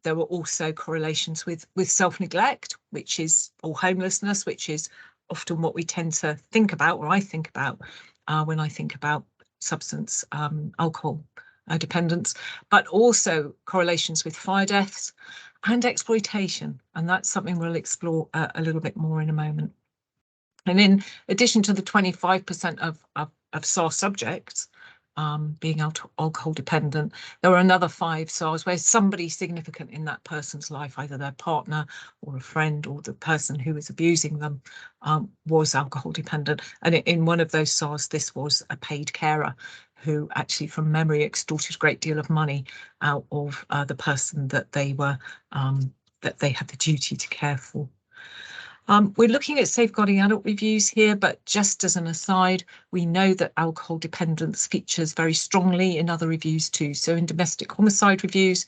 there were also correlations with self-neglect, which is, or homelessness, which is often what we tend to think about, or I think about when I think about substance alcohol dependence, but also correlations with fire deaths and exploitation. And that's something we'll explore a little bit more in a moment. And in addition to the 25% of SARS subjects being alcohol dependent, there were another 5 SARS where somebody significant in that person's life, either their partner or a friend or the person who was abusing them, was alcohol dependent. And in one of those SARS, this was a paid carer who actually, from memory, extorted a great deal of money out of the person that they were that they had the duty to care for. We're looking at safeguarding adult reviews here, but just as an aside, we know that alcohol dependence features very strongly in other reviews too. So in domestic homicide reviews,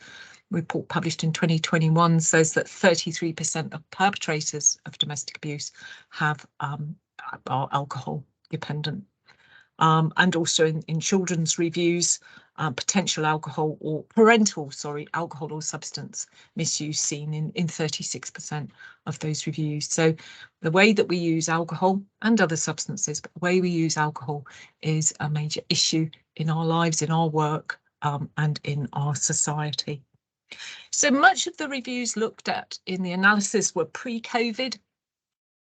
a report published in 2021 says that 33% of perpetrators of domestic abuse are alcohol dependent. And also in children's reviews, potential alcohol or alcohol or substance misuse seen in 36% of those reviews. So the way that we use alcohol and other substances, but the way we use alcohol is a major issue in our lives, in our work, and in our society. So much of the reviews looked at in the analysis were pre-COVID.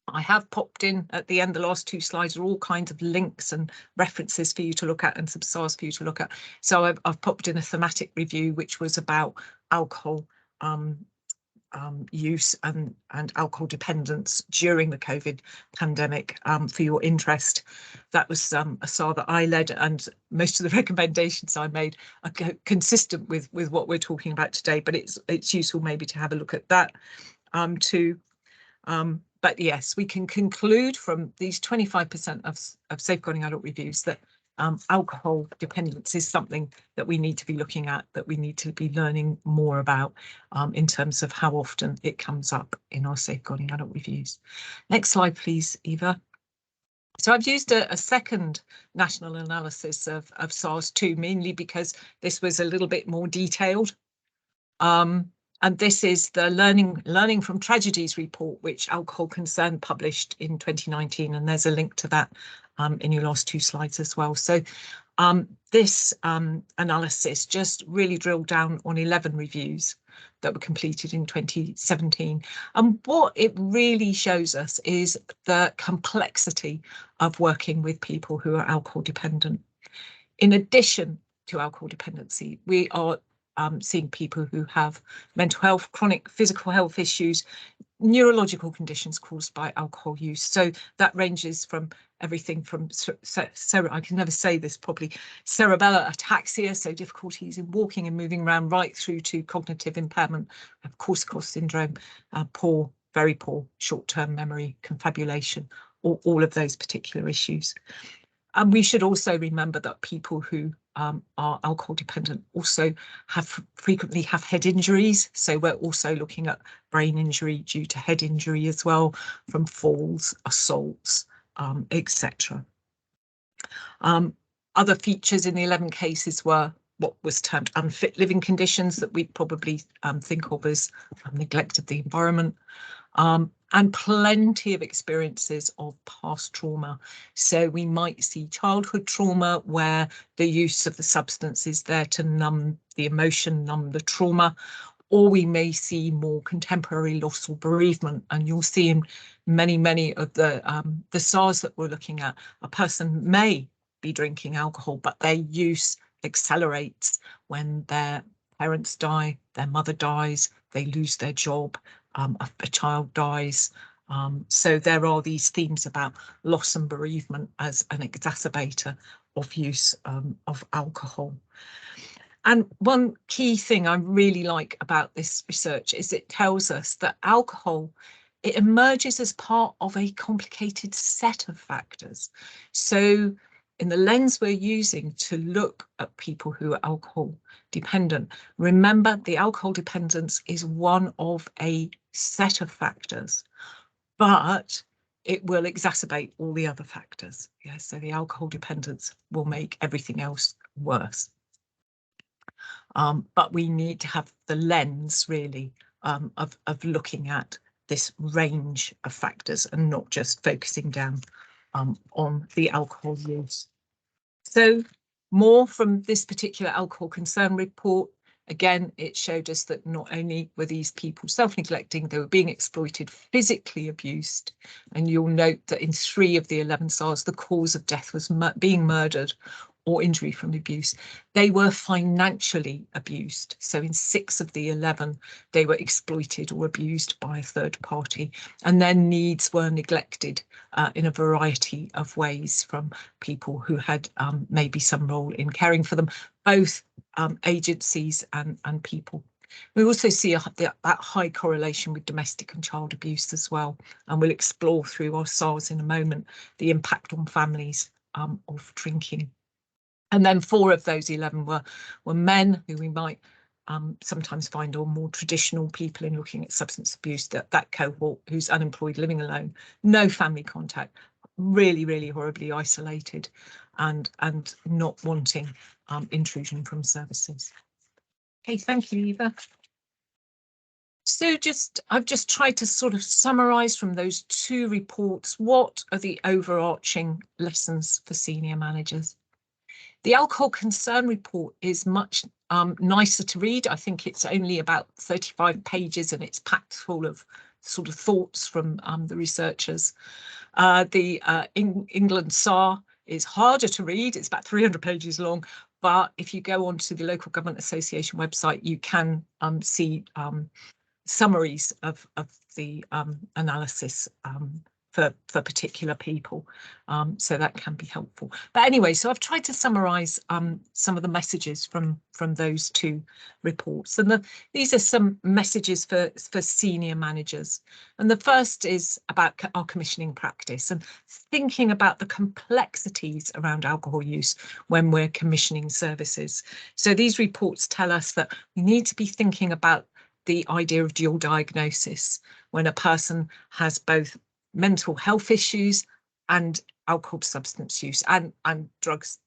I have popped in at the end, the last 2 slides are all kinds of links and references for you to look at and some SARS for you to look at. So I've popped in a thematic review, which was about alcohol use and alcohol dependence during the COVID pandemic for your interest. That was a SAR that I led, and most of the recommendations I made are consistent with what we're talking about today, but it's useful maybe to have a look at that too. But yes, we can conclude from these 25% of safeguarding adult reviews that alcohol dependence is something that we need to be looking at, that we need to be learning more about in terms of how often it comes up in our safeguarding adult reviews. Next slide, please, Eva. So I've used a second national analysis of SARS-2, mainly because this was a little bit more detailed. And this is the Learning from Tragedies report, which Alcohol Concern published in 2019. And there's a link to that in your last 2 slides as well. So this analysis just really drilled down on 11 reviews that were completed in 2017. And what it really shows us is the complexity of working with people who are alcohol dependent. In addition to alcohol dependency, we are seeing people who have mental health, chronic physical health issues, neurological conditions caused by alcohol use. So that ranges from everything from, I can never say this properly, cerebellar ataxia, so difficulties in walking and moving around, right through to cognitive impairment, of Korsakoff syndrome, very poor short-term memory, confabulation, all of those particular issues. And we should also remember that people who are alcohol dependent also frequently have head injuries. So we're also looking at brain injury due to head injury as well, from falls, assaults, etc. Other features in the 11 cases were what was termed unfit living conditions that we probably think of as neglect of the environment. And plenty of experiences of past trauma. So we might see childhood trauma where the use of the substance is there to numb the emotion, numb the trauma, or we may see more contemporary loss or bereavement. And you'll see in many of the SARS that we're looking at, a person may be drinking alcohol, but their use accelerates when their parents die, their mother dies, they lose their job, a child dies. So there are these themes about loss and bereavement as an exacerbator of use of alcohol. And one key thing I really like about this research is it tells us that alcohol, it emerges as part of a complicated set of factors. So in the lens we're using to look at people who are alcohol dependent, remember the alcohol dependence is one of a set of factors, but it will exacerbate all the other factors. Yeah, so the alcohol dependence will make everything else worse. but we need to have the lens really of looking at this range of factors and not just focusing down on the alcohol use. So more from this particular alcohol concern report. Again, it showed us that not only were these people self-neglecting, they were being exploited, physically abused. And you'll note that in 3 of the 11 SARS, the cause of death was being murdered or injury from abuse. They were financially abused. So in 6 of the 11, they were exploited or abused by a third party, and their needs were neglected in a variety of ways from people who had maybe some role in caring for them, both agencies and people. We also see that high correlation with domestic and child abuse as well, and we'll explore through our SARS in a moment the impact on families of drinking. And then 4 of those 11 were men who we might sometimes find are more traditional people in looking at substance abuse, that cohort who's unemployed, living alone, no family contact, really, really horribly isolated and not wanting intrusion from services. Okay, thank you, Eva. So I've just tried to sort of summarise from those 2 reports, what are the overarching lessons for senior managers? The alcohol concern report is much nicer to read. I think it's only about 35 pages and it's packed full of sort of thoughts from the researchers. The England SAR is harder to read. It's about 300 pages long. But if you go onto the Local Government Association website, you can see summaries of the analysis for particular people, so that can be helpful. But anyway, so I've tried to summarise some of the messages from those 2 reports, and these are some messages for senior managers. And the first is about our commissioning practice and thinking about the complexities around alcohol use when we're commissioning services. So these reports tell us that we need to be thinking about the idea of dual diagnosis when a person has both mental health issues and alcohol substance use, and drugs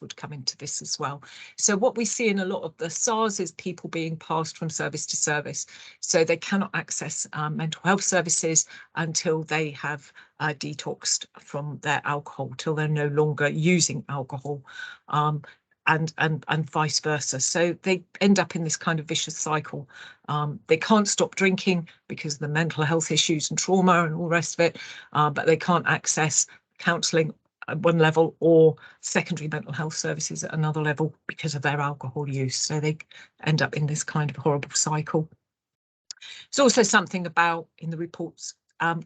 would come into this as well. So what we see in a lot of the SARS is people being passed from service to service, so they cannot access mental health services until they have detoxed from their alcohol, till they're no longer using alcohol. And vice versa. So they end up in this kind of vicious cycle. They can't stop drinking because of the mental health issues and trauma and all the rest of it, but they can't access counselling at one level or secondary mental health services at another level because of their alcohol use. So they end up in this kind of horrible cycle. There's also something about, in the reports,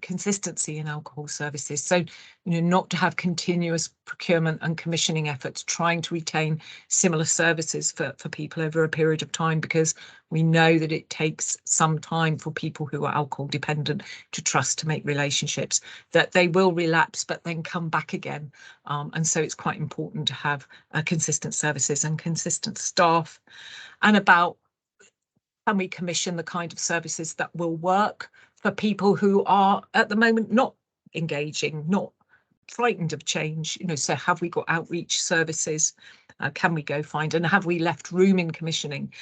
consistency in alcohol services. So, not to have continuous procurement and commissioning efforts, trying to retain similar services for people over a period of time, because we know that it takes some time for people who are alcohol dependent to trust, to make relationships, that they will relapse but then come back again. And so it's quite important to have consistent services and consistent staff. And about, can we commission the kind of services that will work for people who are at the moment not engaging, not frightened of change? So have we got outreach services? Can we go find, and have we left room in commissioning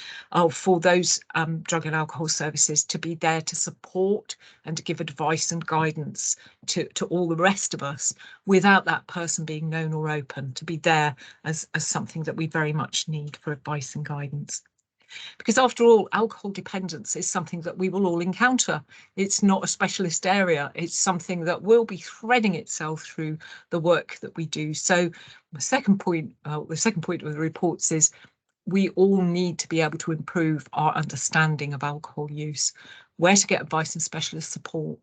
for those drug and alcohol services to be there to support and to give advice and guidance to all the rest of us, without that person being known or open, to be there as something that we very much need for advice and guidance? Because after all, alcohol dependence is something that we will all encounter. It's not a specialist area. It's something that will be threading itself through the work that we do. So the second point of the reports is we all need to be able to improve our understanding of alcohol use, where to get advice and specialist support,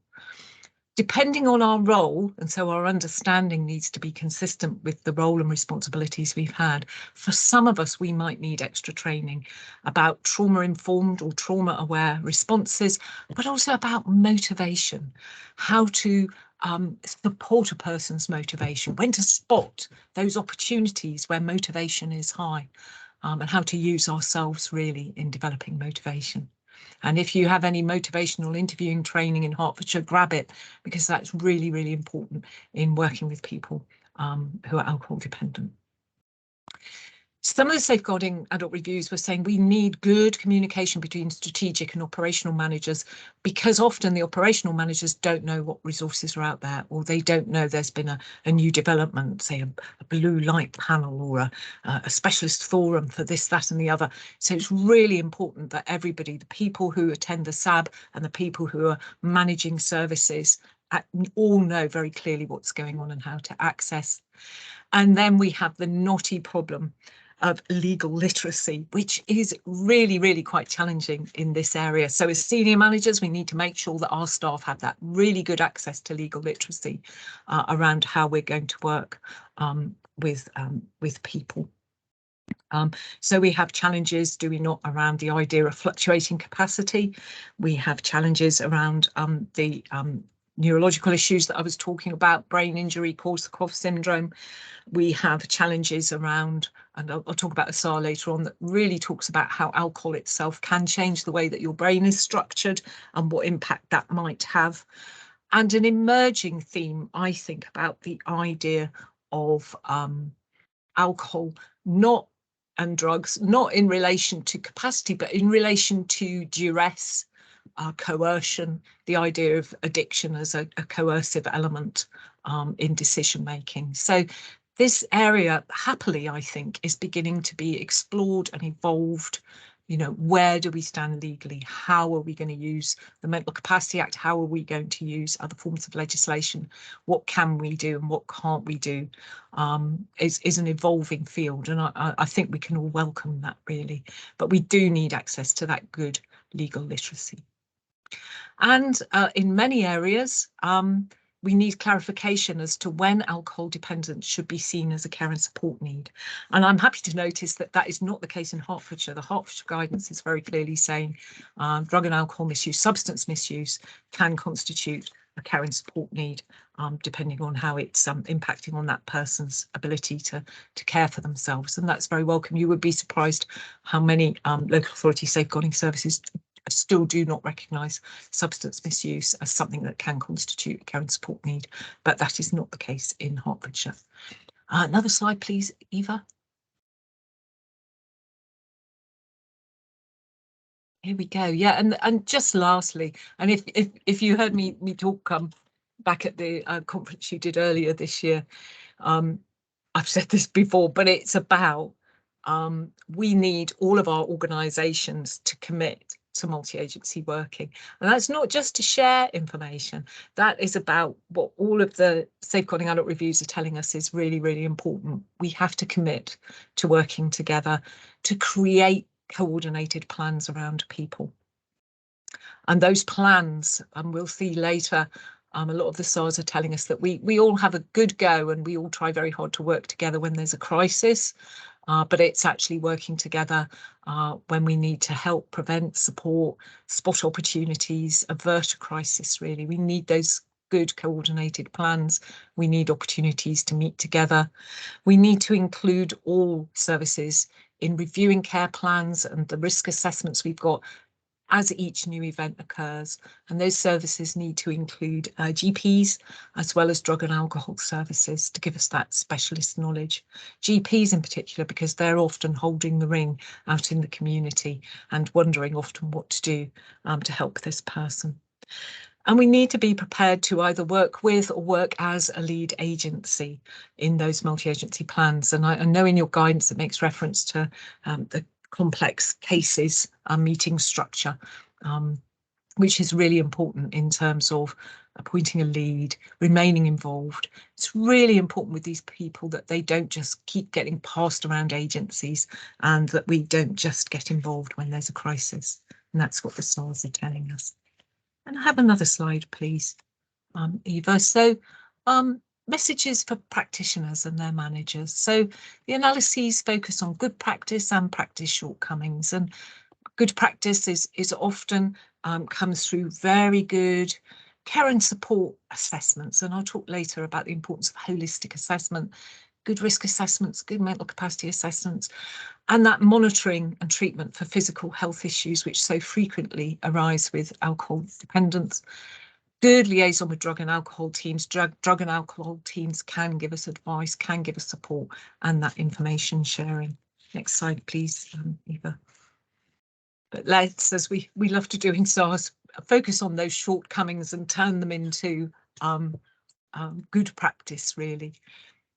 depending on our role. And so our understanding needs to be consistent with the role and responsibilities we've had. For some of us, we might need extra training about trauma-informed or trauma-aware responses, but also about motivation, how to support a person's motivation, when to spot those opportunities where motivation is high, and how to use ourselves really in developing motivation. And if you have any motivational interviewing training in Hertfordshire, grab it, because that's really, really important in working with people who are alcohol dependent. Some of the safeguarding adult reviews were saying we need good communication between strategic and operational managers, because often the operational managers don't know what resources are out there, or they don't know there's been a new development, say a blue light panel or a specialist forum for this, that and the other. So it's really important that everybody, the people who attend the SAB and the people who are managing services, all know very clearly what's going on and how to access. And then we have the knotty problem of legal literacy, which is really, really quite challenging in this area. So as senior managers, we need to make sure that our staff have that really good access to legal literacy around how we're going to work with people. So we have challenges, do we not, around the idea of fluctuating capacity. We have challenges around the neurological issues that I was talking about, brain injury, Korsakoff syndrome. We have challenges around, and I'll talk about ASAR later on, that really talks about how alcohol itself can change the way that your brain is structured and what impact that might have. And an emerging theme, I think, about the idea of alcohol and drugs, not in relation to capacity, but in relation to duress, coercion, the idea of addiction as a coercive element in decision making. So this area, happily, I think, is beginning to be explored and evolved. You know, where do we stand legally? How are we going to use the Mental Capacity Act? How are we going to use other forms of legislation? What can we do and what can't we do? Is an evolving field, and I think we can all welcome that, really. But we do need access to that good legal literacy. And in many areas, we need clarification as to when alcohol dependence should be seen as a care and support need. And I'm happy to notice that that is not the case in Hertfordshire. The Hertfordshire guidance is very clearly saying drug and alcohol misuse, substance misuse can constitute a care and support need, depending on how it's impacting on that person's ability to care for themselves. And that's very welcome. You would be surprised how many local authority safeguarding services still do not recognise substance misuse as something that can constitute a care and support need, but that is not the case in Hertfordshire. Another slide, please, Eva. Here we go. Yeah, and just lastly, and if you heard me talk back at the conference you did earlier this year, I've said this before, but it's about we need all of our organisations to commit to multi-agency working, and that's not just to share information. That is about what all of the safeguarding adult reviews are telling us is really, really important. We have to commit to working together to create coordinated plans around people, and those plans, and we'll see later, a lot of the SARs are telling us that we all have a good go and we all try very hard to work together when there's a crisis. But it's actually working together when we need to help prevent, support, spot opportunities, avert a crisis, really. We need those good coordinated plans. We need opportunities to meet together. We need to include all services in reviewing care plans and the risk assessments we've got as each new event occurs, and those services need to include GPs as well as drug and alcohol services to give us that specialist knowledge. GPs in particular, because they're often holding the ring out in the community and wondering often what to do to help this person. And we need to be prepared to either work with or work as a lead agency in those multi-agency plans. And I know in your guidance it makes reference to the complex cases meeting structure, which is really important in terms of appointing a lead, remaining involved. It's really important with these people that they don't just keep getting passed around agencies, and that we don't just get involved when there's a crisis. And that's what the SARs are telling us. And I have another slide, please, Eva. So messages for practitioners and their managers. So the analyses focus on good practice and practice shortcomings, and good practice is often comes through very good care and support assessments, and I'll talk later about the importance of holistic assessment, good risk assessments, good mental capacity assessments, and that monitoring and treatment for physical health issues which so frequently arise with alcohol dependence. Good liaison with drug and alcohol teams. Drug and alcohol teams can give us advice, can give us support, and that information sharing. Next slide, please, Eva. But let's, as we love to do in SARS, focus on those shortcomings and turn them into good practice, really.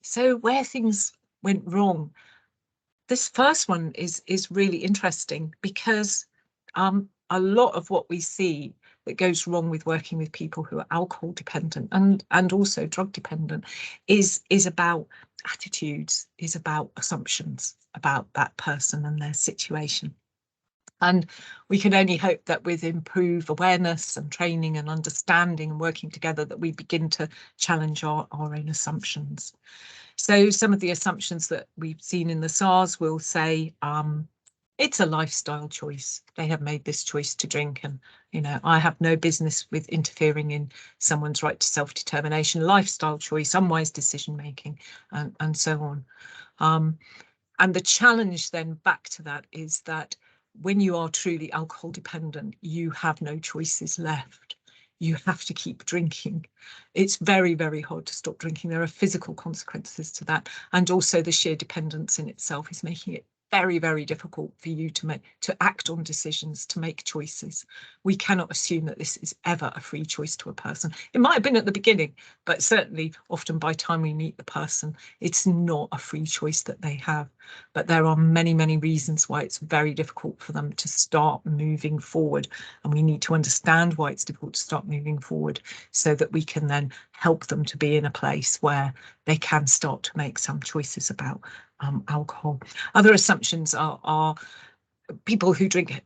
So where things went wrong, this first one is really interesting, because a lot of what we see that goes wrong with working with people who are alcohol dependent and also drug dependent is about attitudes, is about assumptions about that person and their situation. And we can only hope that with improved awareness and training and understanding and working together, that we begin to challenge our own assumptions. So some of the assumptions that we've seen in the SARS will say, it's a lifestyle choice. They have made this choice to drink, and, you know, I have no business with interfering in someone's right to self-determination, lifestyle choice, unwise decision making, and so on. And the challenge then back to that is that when you are truly alcohol dependent, you have no choices left. You have to keep drinking. It's very, very hard to stop drinking. There are physical consequences to that. And also the sheer dependence in itself is making it very, very difficult for you to act on decisions, to make choices. We cannot assume that this is ever a free choice to a person. It might have been at the beginning, but certainly often by the time we meet the person, it's not a free choice that they have. But there are many, many reasons why it's very difficult for them to start moving forward. And we need to understand why it's difficult to start moving forward, so that we can then help them to be in a place where they can start to make some choices about alcohol. Other assumptions are people who drink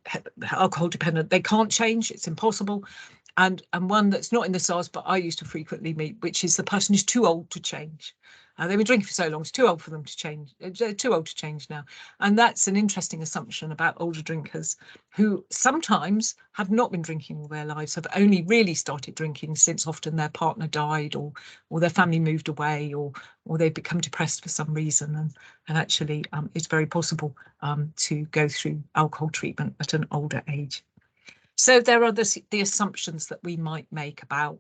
alcohol dependent, they can't change, it's impossible. And one that's not in the SARS, but I used to frequently meet, which is the person is too old to change. They've been drinking for so long, it's too old for them to change. They're too old to change now. And that's an interesting assumption about older drinkers, who sometimes have not been drinking all their lives, have only really started drinking since often their partner died, or their family moved away, or they've become depressed for some reason. And actually it's very possible to go through alcohol treatment at an older age. So there are the assumptions that we might make about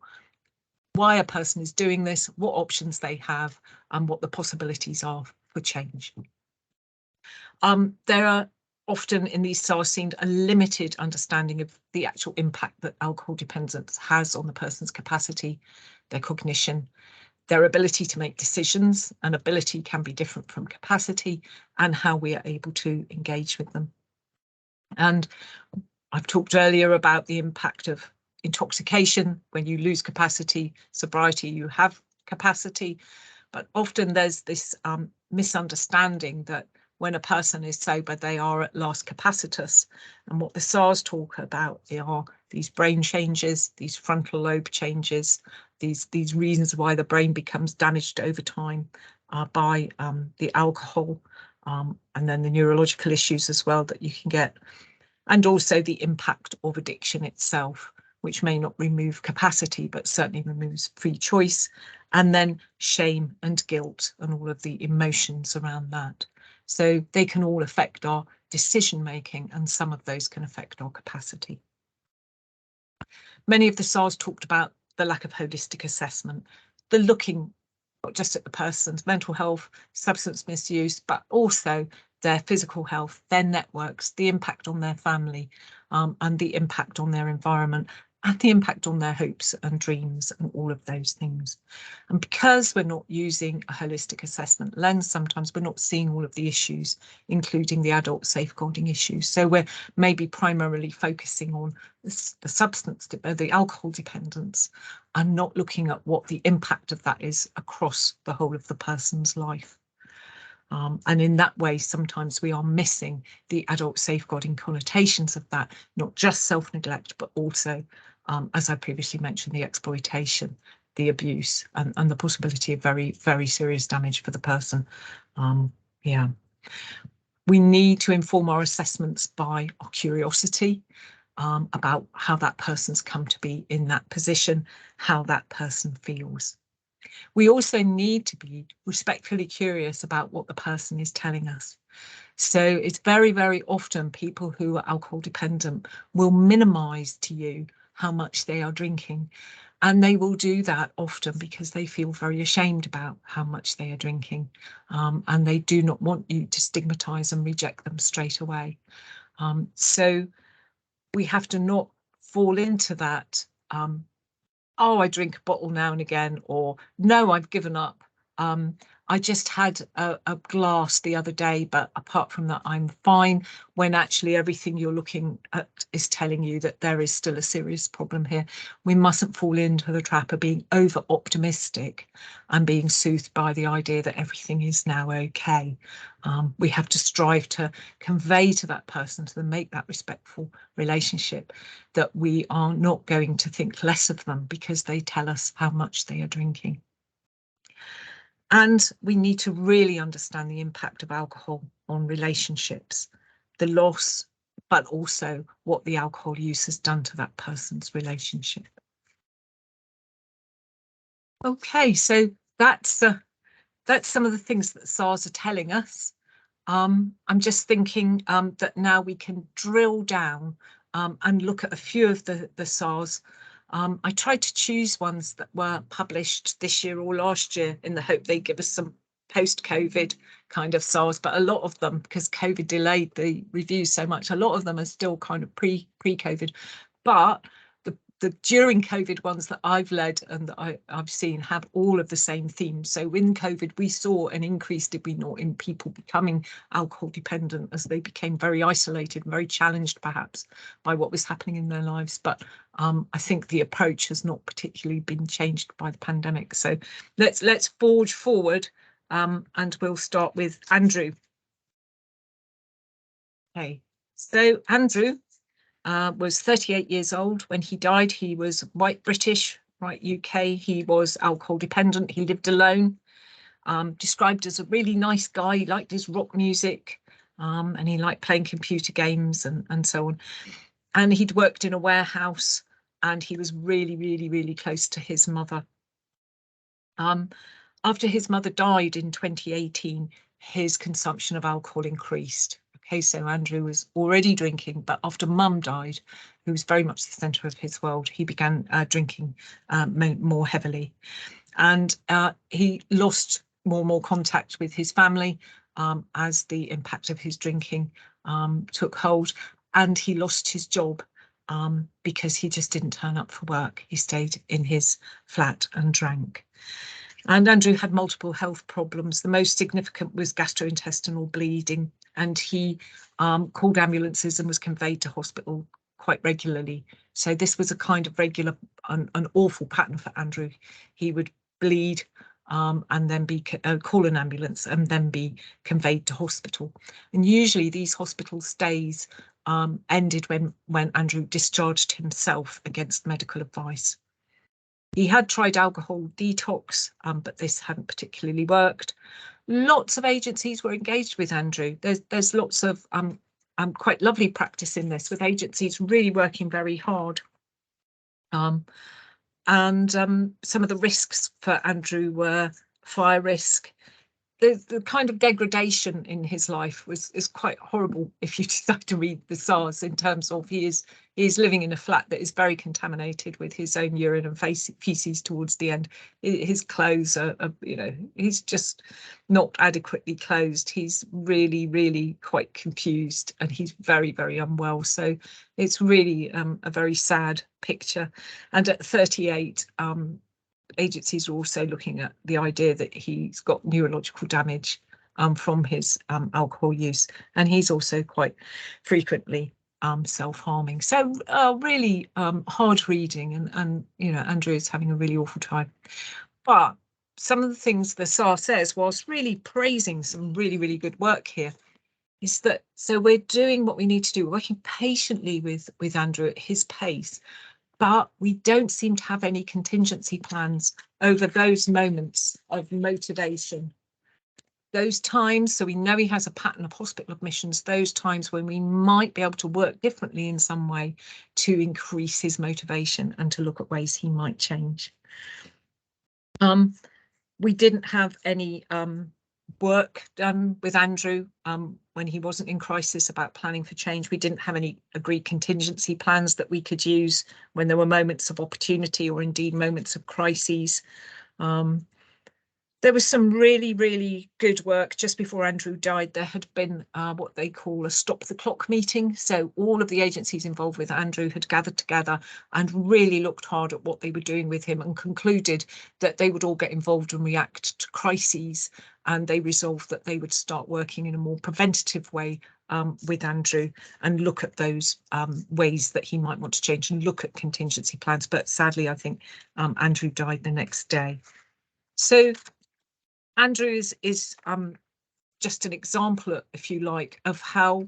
why a person is doing this, what options they have, and what the possibilities are for change. There are often in these SARS seen a limited understanding of the actual impact that alcohol dependence has on the person's capacity, their cognition, their ability to make decisions. And ability can be different from capacity, and how we are able to engage with them. And I've talked earlier about the impact of intoxication. When you lose capacity, sobriety, you have capacity. But often there's this misunderstanding that when a person is sober, they are at last capacitus. And what the SARS talk about are these brain changes, these frontal lobe changes, these reasons why the brain becomes damaged over time by the alcohol, and then the neurological issues as well that you can get. And also the impact of addiction itself, which may not remove capacity, but certainly removes free choice. And then shame and guilt and all of the emotions around that. So they can all affect our decision making, and some of those can affect our capacity. Many of the SARS talked about the lack of holistic assessment, the looking not just at the person's mental health, substance misuse, but also their physical health, their networks, the impact on their family, and the impact on their environment, and the impact on their hopes and dreams, and all of those things. And because we're not using a holistic assessment lens, sometimes we're not seeing all of the issues, including the adult safeguarding issues. So we're maybe primarily focusing on the substance, the alcohol dependence, and not looking at what the impact of that is across the whole of the person's life. And in that way, sometimes we are missing the adult safeguarding connotations of that, not just self-neglect, but also, as I previously mentioned, the exploitation, the abuse, and the possibility of very, very serious damage for the person. Yeah. We need to inform our assessments by our curiosity about how that person's come to be in that position, how that person feels. We also need to be respectfully curious about what the person is telling us. So it's very, very often people who are alcohol dependent will minimise to you how much they are drinking. And they will do that often because they feel very ashamed about how much they are drinking, and they do not want you to stigmatise and reject them straight away. So we have to not fall into that, oh, I drink a bottle now and again, or no, I've given up. I just had a glass the other day, but apart from that, I'm fine, when actually everything you're looking at is telling you that there is still a serious problem here. We mustn't fall into the trap of being over optimistic and being soothed by the idea that everything is now okay. We have to strive to convey to that person, to make that respectful relationship, that we are not going to think less of them because they tell us how much they are drinking. And we need to really understand the impact of alcohol on relationships, the loss, but also what the alcohol use has done to that person's relationship. Okay, so that's some of the things that SARS are telling us. I'm just thinking that now we can drill down and look at a few of the SARS. I tried to choose ones that were published this year or last year in the hope they give us some post-COVID kind of SARS, but a lot of them, because COVID delayed the reviews so much, a lot of them are still kind of pre-COVID. But the during COVID ones that I've led and that I've seen have all of the same themes. So in COVID, we saw an increase, did we not, in people becoming alcohol dependent as they became very isolated and very challenged perhaps by what was happening in their lives. But I think the approach has not particularly been changed by the pandemic. So let's forge forward, and we'll start with Andrew. Okay, so Andrew was 38 years old when he died. He was white British, white UK. He was alcohol dependent. He lived alone, described as a really nice guy. He liked his rock music, and he liked playing computer games and so on. And he'd worked in a warehouse, and he was really, really, really close to his mother. After his mother died in 2018, his consumption of alcohol increased. Okay, so Andrew was already drinking, but after Mum died, who was very much the centre of his world, he began drinking more heavily. And he lost more and more contact with his family as the impact of his drinking took hold. And he lost his job because he just didn't turn up for work. He stayed in his flat and drank. And Andrew had multiple health problems. The most significant was gastrointestinal bleeding, and he called ambulances and was conveyed to hospital quite regularly. So this was a kind of regular, an awful pattern for Andrew. He would bleed and then call an ambulance and then be conveyed to hospital. And usually these hospital stays ended when Andrew discharged himself against medical advice. He had tried alcohol detox, but this hadn't particularly worked. Lots of agencies were engaged with Andrew. There's lots of quite lovely practice in this, with agencies really working very hard. And some of the risks for Andrew were fire risk. The kind of degradation in his life is quite horrible if you decide to read the SARS, in terms of he is living in a flat that is very contaminated with his own urine and feces towards the end. His clothes are he's just not adequately clothed. He's really, really quite confused, and he's very, very unwell. So it's really a very sad picture. And at 38, agencies are also looking at the idea that he's got neurological damage from his alcohol use, and he's also quite frequently self-harming. So really hard reading, and Andrew is having a really awful time. But some of the things the SAR says, whilst really praising some really, really good work here, is that so we're doing what we need to do. We're working patiently with Andrew at his pace, but we don't seem to have any contingency plans over those moments of motivation. Those times, so we know he has a pattern of hospital admissions, those times when we might be able to work differently in some way to increase his motivation and to look at ways he might change. We didn't have any work done with Andrew when he wasn't in crisis about planning for change. We didn't have any agreed contingency plans that we could use when there were moments of opportunity or indeed moments of crises. There was some really, really good work just before Andrew died. There had been what they call a stop the clock meeting. So all of the agencies involved with Andrew had gathered together and really looked hard at what they were doing with him and concluded that they would all get involved and react to crises. And they resolved that they would start working in a more preventative way with Andrew and look at those ways that he might want to change and look at contingency plans. But sadly, I think Andrew died the next day. So Andrew is just an example, if you like, of how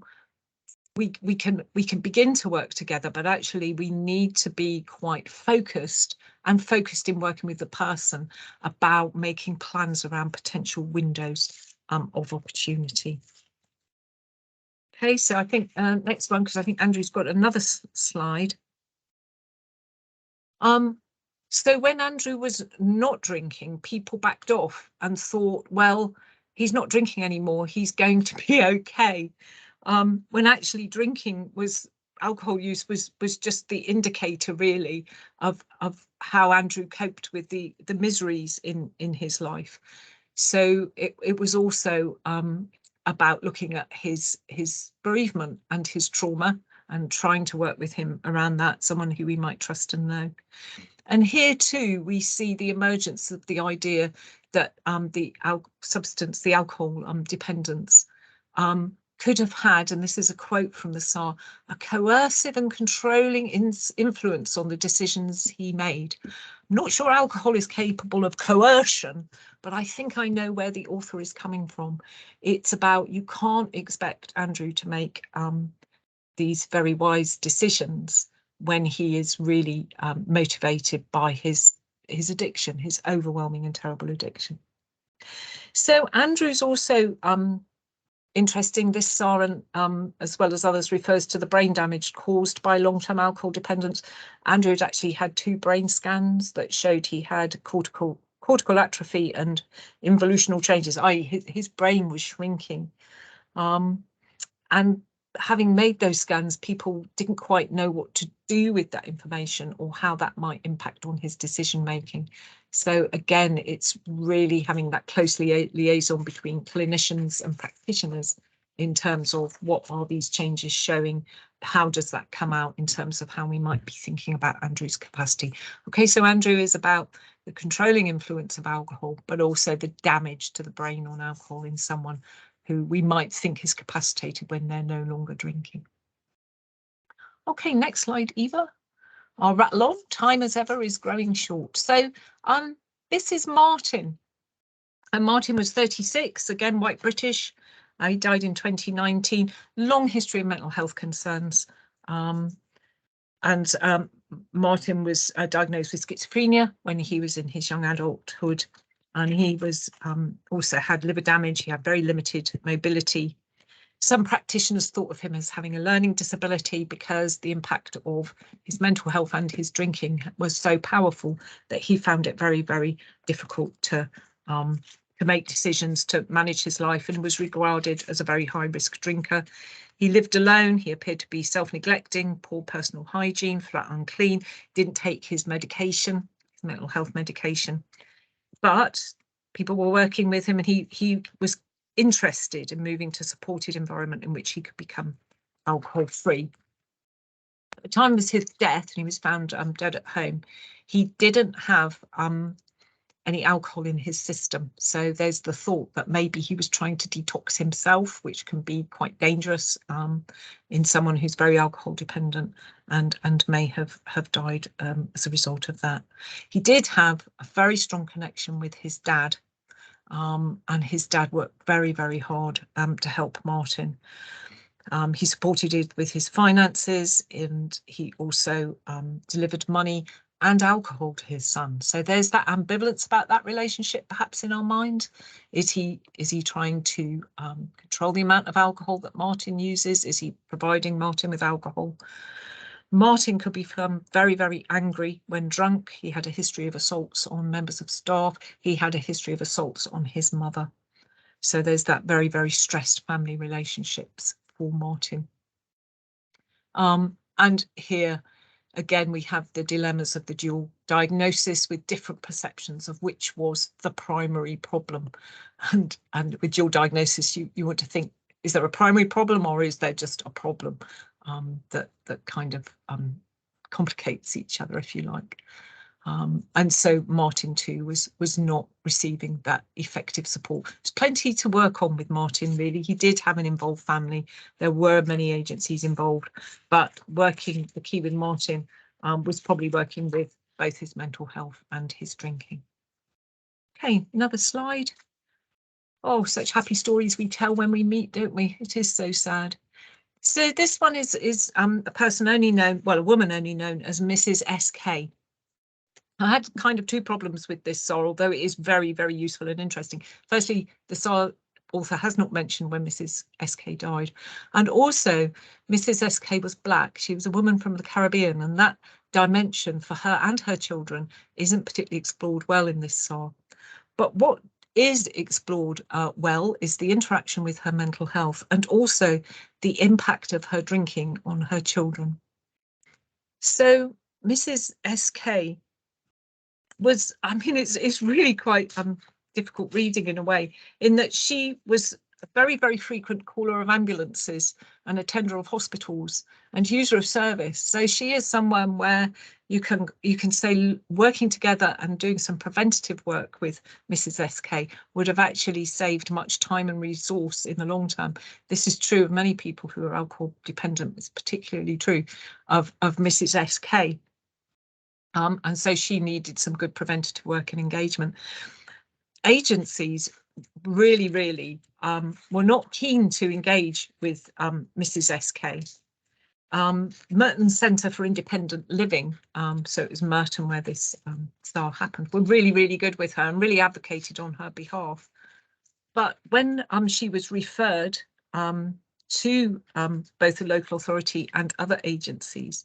we can begin to work together, but actually we need to be quite focused in working with the person about making plans around potential windows of opportunity. Okay, so I think next one, because I think Andrew's got another slide. So when Andrew was not drinking, people backed off and thought, well, he's not drinking anymore, he's going to be okay. When actually alcohol use was just the indicator really of how Andrew coped with the miseries in his life. So it was also about looking at his bereavement and his trauma and trying to work with him around that, someone who we might trust and know. And here too, we see the emergence of the idea that the alcohol dependence could have had, and this is a quote from the Tsar, a coercive and controlling influence on the decisions he made. I'm not sure alcohol is capable of coercion, but I think I know where the author is coming from. It's about, you can't expect Andrew to make these very wise decisions when he is really motivated by his addiction, his overwhelming and terrible addiction. So Andrew's also interesting. This Tsar, as well as others, refers to the brain damage caused by long-term alcohol dependence. Andrew had actually had 2 brain scans that showed he had cortical atrophy and involutional changes, i.e. his brain was shrinking. And having made those scans, people didn't quite know what to do with that information or how that might impact on his decision making. So again, it's really having that close liaison between clinicians and practitioners in terms of what are these changes showing, how does that come out in terms of how we might be thinking about Andrew's capacity. Okay, so Andrew is about the controlling influence of alcohol, but also the damage to the brain on alcohol in someone who we might think is capacitated when they're no longer drinking. Okay, next slide, Eva. I'll rattle on. Time as ever is growing short. So this is Martin. And Martin was 36, again, white British. He died in 2019. Long history of mental health concerns. Martin was diagnosed with schizophrenia when he was in his young adulthood. And he was also had liver damage. He had very limited mobility. Some practitioners thought of him as having a learning disability because the impact of his mental health and his drinking was so powerful that he found it very, very difficult to make decisions, to manage his life, and was regarded as a very high-risk drinker. He lived alone. He appeared to be self-neglecting, poor personal hygiene, flat unclean, didn't take his medication, his mental health medication. But people were working with him, and he was interested in moving to a supported environment in which he could become alcohol free. At the time of his death, and he was found dead at home, he didn't have any alcohol in his system. So there's the thought that maybe he was trying to detox himself, which can be quite dangerous in someone who's very alcohol dependent and may have died as a result of that. He did have a very strong connection with his dad, and his dad worked very, very hard to help Martin. He supported it with his finances, and he also delivered money and alcohol to his son. So there's that ambivalence about that relationship, perhaps in our mind. Is he trying to control the amount of alcohol that Martin uses? Is he providing Martin with alcohol? Martin could become very, very angry when drunk. He had a history of assaults on members of staff. He had a history of assaults on his mother. So there's that very, very stressed family relationships for Martin. And here, again, we have the dilemmas of the dual diagnosis with different perceptions of which was the primary problem. And with dual diagnosis, you want to think, is there a primary problem or is there just a problem that kind of complicates each other, if you like? And so Martin too was not receiving that effective support. There's plenty to work on with Martin, really. He did have an involved family. There were many agencies involved, but the key with Martin was probably working with both his mental health and his drinking. Okay, another slide. Oh, such happy stories we tell when we meet, don't we? It is so sad. So this one is a person only known, well, a woman only known as Mrs. S.K. I had kind of two problems with this SAR, although it is very, very useful and interesting. Firstly, the SAR author has not mentioned when Mrs. S.K. died. And also, Mrs. S.K. was Black. She was a woman from the Caribbean, and that dimension for her and her children isn't particularly explored well in this SAR. But what is explored well is the interaction with her mental health and also the impact of her drinking on her children. So Mrs. S.K. was, I mean, it's really quite difficult reading in a way, in that she was a very, very frequent caller of ambulances and attender of hospitals and user of service. So she is someone where you can say working together and doing some preventative work with Mrs. SK would have actually saved much time and resource in the long term. This is true of many people who are alcohol dependent. It's particularly true of Mrs. SK. And so she needed some good preventative work and engagement. Agencies really were not keen to engage with Mrs. SK. Merton Centre for Independent Living, so it was Merton where this SAR happened, were really good with her and really advocated on her behalf. But when she was referred to both the local authority and other agencies,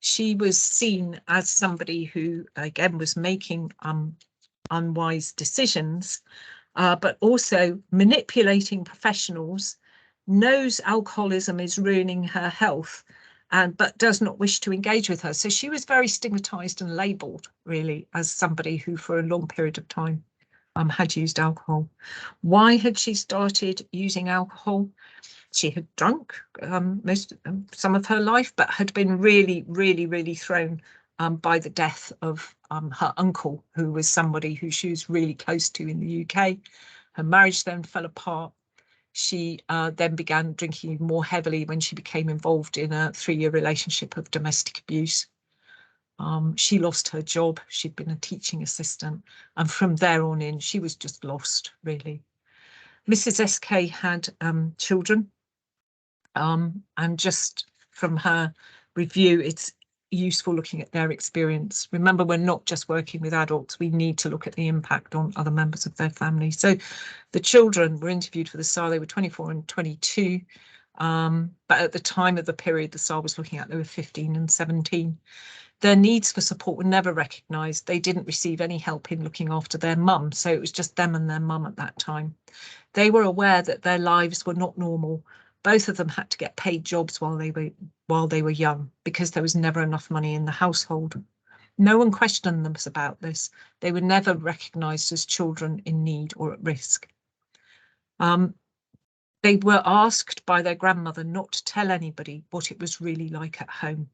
she was seen as somebody who, again, was making unwise decisions, but also manipulating professionals, knows alcoholism is ruining her health, but does not wish to engage with her. So she was very stigmatized and labelled, really, as somebody who for a long period of time had used alcohol. Why had she started using alcohol? She had drunk some of her life, but had been really thrown by the death of her uncle, who was somebody who she was really close to in the UK. Her marriage then fell apart. She then began drinking more heavily when she became involved in a 3-year relationship of domestic abuse. She lost her job. She'd been a teaching assistant, and from there on in, she was just lost, really. Mrs. SK had children. And just from her review, it's useful looking at their experience. Remember, we're not just working with adults, we need to look at the impact on other members of their family. So the children were interviewed for the SAR, they were 24 and 22, but at the time of the period the SAR was looking at, they were 15 and 17. Their needs for support were never recognised. They didn't receive any help in looking after their mum, so it was just them and their mum at that time. They were aware that their lives were not normal. Both of them had to get paid jobs while they were young, because there was never enough money in the household. No one questioned them about this. They were never recognised as children in need or at risk. They were asked by their grandmother not to tell anybody what it was really like at home.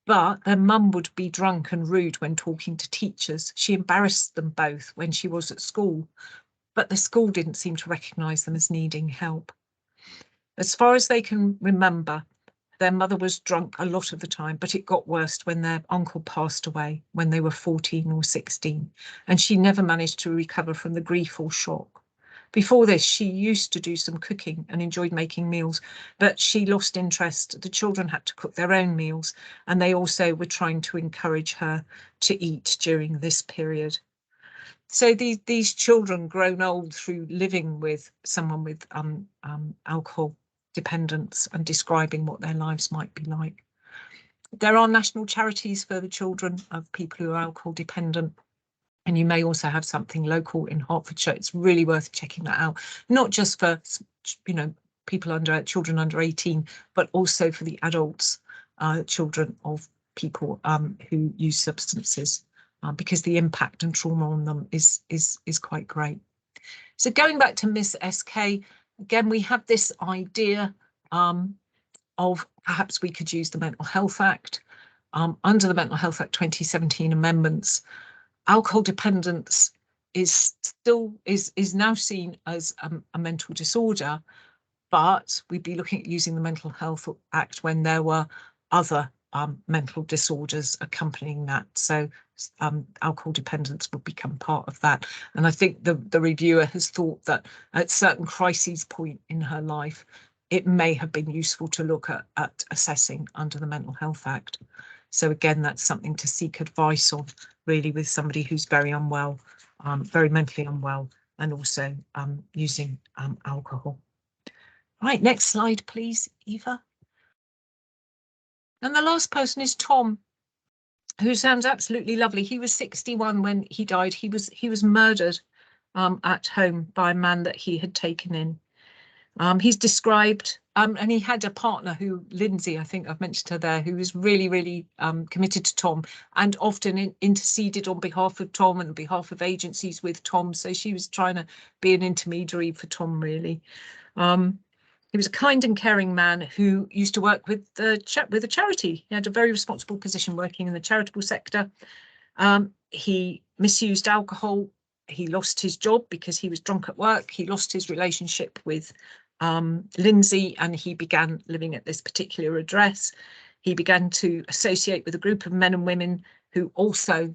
But their mum would be drunk and rude when talking to teachers. She embarrassed them both when she was at school, but the school didn't seem to recognise them as needing help. As far as they can remember, their mother was drunk a lot of the time, but it got worse when their uncle passed away when they were 14 or 16, and she never managed to recover from the grief or shock. Before this, she used to do some cooking and enjoyed making meals, but she lost interest. The children had to cook their own meals, and they also were trying to encourage her to eat during this period. So these children grown old through living with someone with alcohol dependence and describing what their lives might be like. There are national charities for the children of people who are alcohol dependent. And you may also have something local in Hertfordshire. It's really worth checking that out, not just for, you know, children under 18, but also for the adults, children of people who use substances, because the impact and trauma on them is quite great. So going back to Miss SK, again, we have this idea of perhaps we could use the Mental Health Act. Under the Mental Health Act 2017 amendments, alcohol dependence is now seen as a mental disorder, but we'd be looking at using the Mental Health Act when there were other mental disorders accompanying that. So alcohol dependence would become part of that. And I think the reviewer has thought that at certain crises point in her life, it may have been useful to look at assessing under the Mental Health Act. So again, that's something to seek advice on, really, with somebody who's very unwell, very mentally unwell, and also using alcohol. Right, next slide, please, Eva. And the last person is Tom, who sounds absolutely lovely. He was 61 when he died. He was murdered at home by a man that he had taken in. He's described, and he had a partner who, Lindsay, I think I've mentioned her there, who was really, really committed to Tom and often interceded on behalf of Tom and on behalf of agencies with Tom. So she was trying to be an intermediary for Tom, really. He was a kind and caring man who used to work with a charity. He had a very responsible position working in the charitable sector. He misused alcohol. He lost his job because he was drunk at work. He lost his relationship with Lindsay, and he began living at this particular address. He began to associate with a group of men and women who also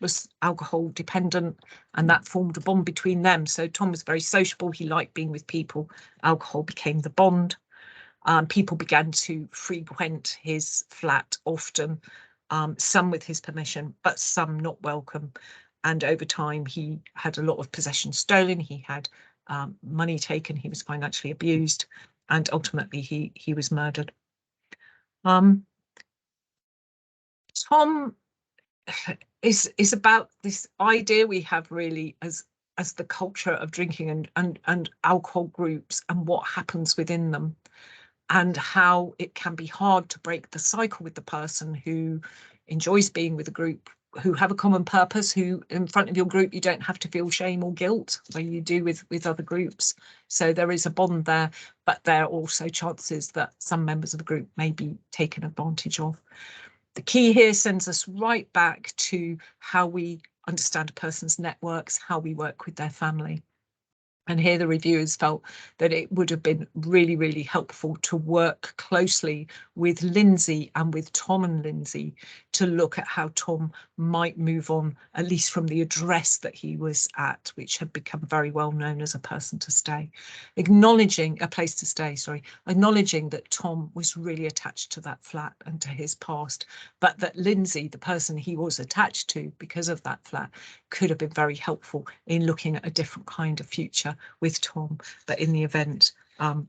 was alcohol dependent, and that formed a bond between them. So Tom was very sociable. He liked being with people. Alcohol became the bond. People began to frequent his flat often, some with his permission, but some not welcome. And over time, he had a lot of possessions stolen. He had money taken. He was financially abused, and ultimately he was murdered. Tom is about this idea we have, really, as the culture of drinking and alcohol groups and what happens within them, and how it can be hard to break the cycle with the person who enjoys being with a group, who have a common purpose, who in front of your group you don't have to feel shame or guilt when you do with other groups. So there is a bond there, but there are also chances that some members of the group may be taken advantage of. The key here sends us right back to how we understand a person's networks, how we work with their family. And here the reviewers felt that it would have been really, really helpful to work closely with Lindsay and with Tom and Lindsay to look at how Tom might move on, at least from the address that he was at, which had become very well known as a person to stay. Acknowledging a place to stay, sorry, acknowledging that Tom was really attached to that flat and to his past, but that Lindsay, the person he was attached to because of that flat, could have been very helpful in looking at a different kind of future with Tom. But in the event,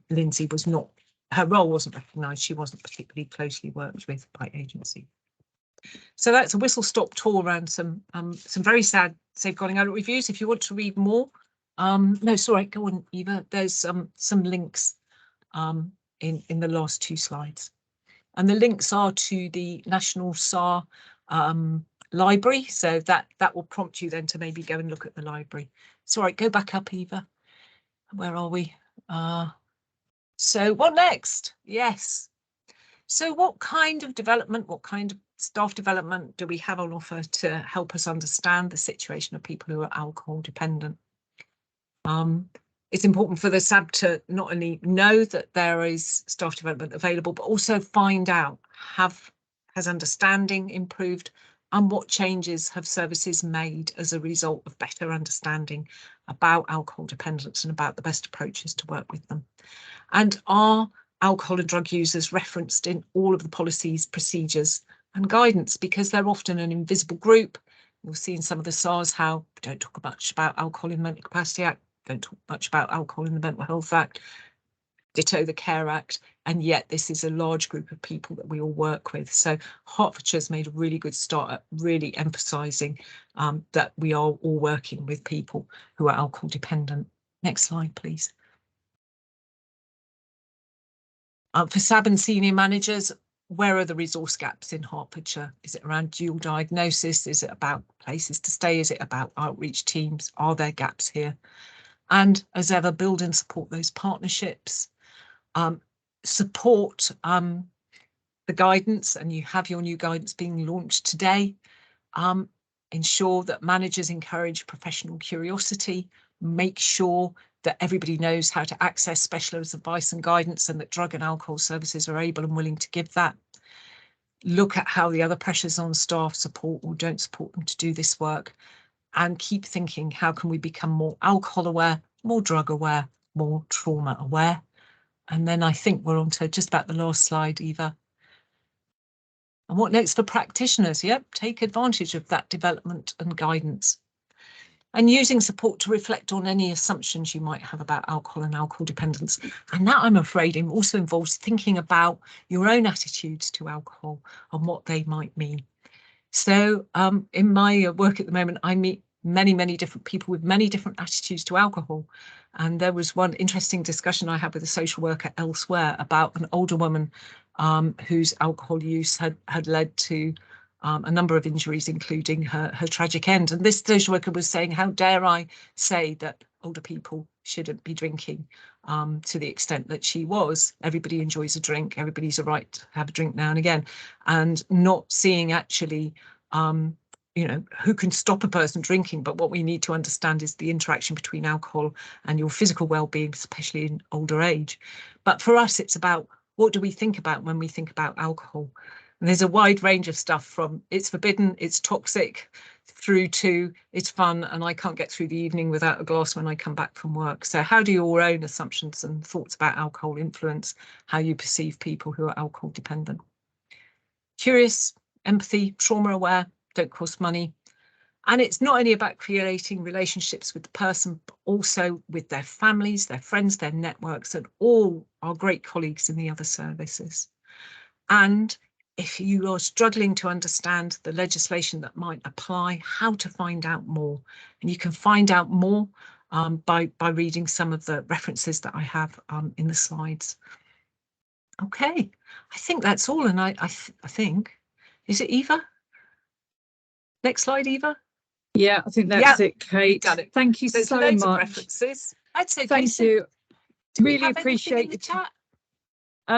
Lindsay was not, her role wasn't recognised. She wasn't particularly closely worked with by agency. So that's a whistle-stop tour around some very sad safeguarding adult reviews. If you want to read more, no, sorry, go on, Eva. There's some links in the last two slides, and the links are to the National SAR library, so that will prompt you then to maybe go and look at the library. Sorry, go back up, Eva. Where are we? So what next? Yes. So what kind of development, what kind of staff development do we have on offer to help us understand the situation of people who are alcohol dependent? It's important for the SAB to not only know that there is staff development available, but also find out, has understanding improved, and what changes have services made as a result of better understanding about alcohol dependence and about the best approaches to work with them. And are alcohol and drug users referenced in all of the policies, procedures and guidance, because they're often an invisible group. You'll see in some of the SARs how we don't talk much about alcohol in the Mental Capacity Act, don't talk much about alcohol in the Mental Health Act. ditto the Care Act, and yet this is a large group of people that we all work with. So Hertfordshire's made a really good start at really emphasising that we are all working with people who are alcohol dependent. Next slide, please. For SAB and senior managers, where are the resource gaps in Hertfordshire? Is it around dual diagnosis? Is it about places to stay? Is it about outreach teams? Are there gaps here? And as ever, build and support those partnerships. Support the guidance, and you have your new guidance being launched today. Ensure that managers encourage professional curiosity, make sure that everybody knows how to access specialist advice and guidance, and that drug and alcohol services are able and willing to give that. Look at how the other pressures on staff support or don't support them to do this work, and keep thinking, how can we become more alcohol aware, more drug aware, more trauma aware? And then I think we're on to just about the last slide, Eva. And what next for practitioners? Yep, take advantage of that development and guidance. And using support to reflect on any assumptions you might have about alcohol and alcohol dependence. And that, I'm afraid, also involves thinking about your own attitudes to alcohol and what they might mean. So in my work at the moment, I meet many different people with many different attitudes to alcohol. And there was one interesting discussion I had with a social worker elsewhere about an older woman whose alcohol use had led to a number of injuries, including her tragic end. And this social worker was saying, how dare I say that older people shouldn't be drinking to the extent that she was. Everybody enjoys a drink. Everybody's a right to have a drink now and again, and not seeing actually you know, who can stop a person drinking, but what we need to understand is the interaction between alcohol and your physical well-being, especially in older age. But for us, it's about, what do we think about when we think about alcohol? And there's a wide range of stuff, from it's forbidden, it's toxic, through to it's fun and I can't get through the evening without a glass when I come back from work. So how do your own assumptions and thoughts about alcohol influence how you perceive people who are alcohol dependent? Curious, empathy, trauma aware, don't cost money. And it's not only about creating relationships with the person, but also with their families, their friends, their networks, and all our great colleagues in the other services. And if you are struggling to understand the legislation that might apply, how to find out more. And you can find out more by reading some of the references that I have in the slides. Okay, I think that's all. And I think, is it Eva? Next slide, Eva. Yeah, I think that's it, Kate. It. Thank you so so loads much. Of references. I'd say thank you. Really appreciate appreciate the chat.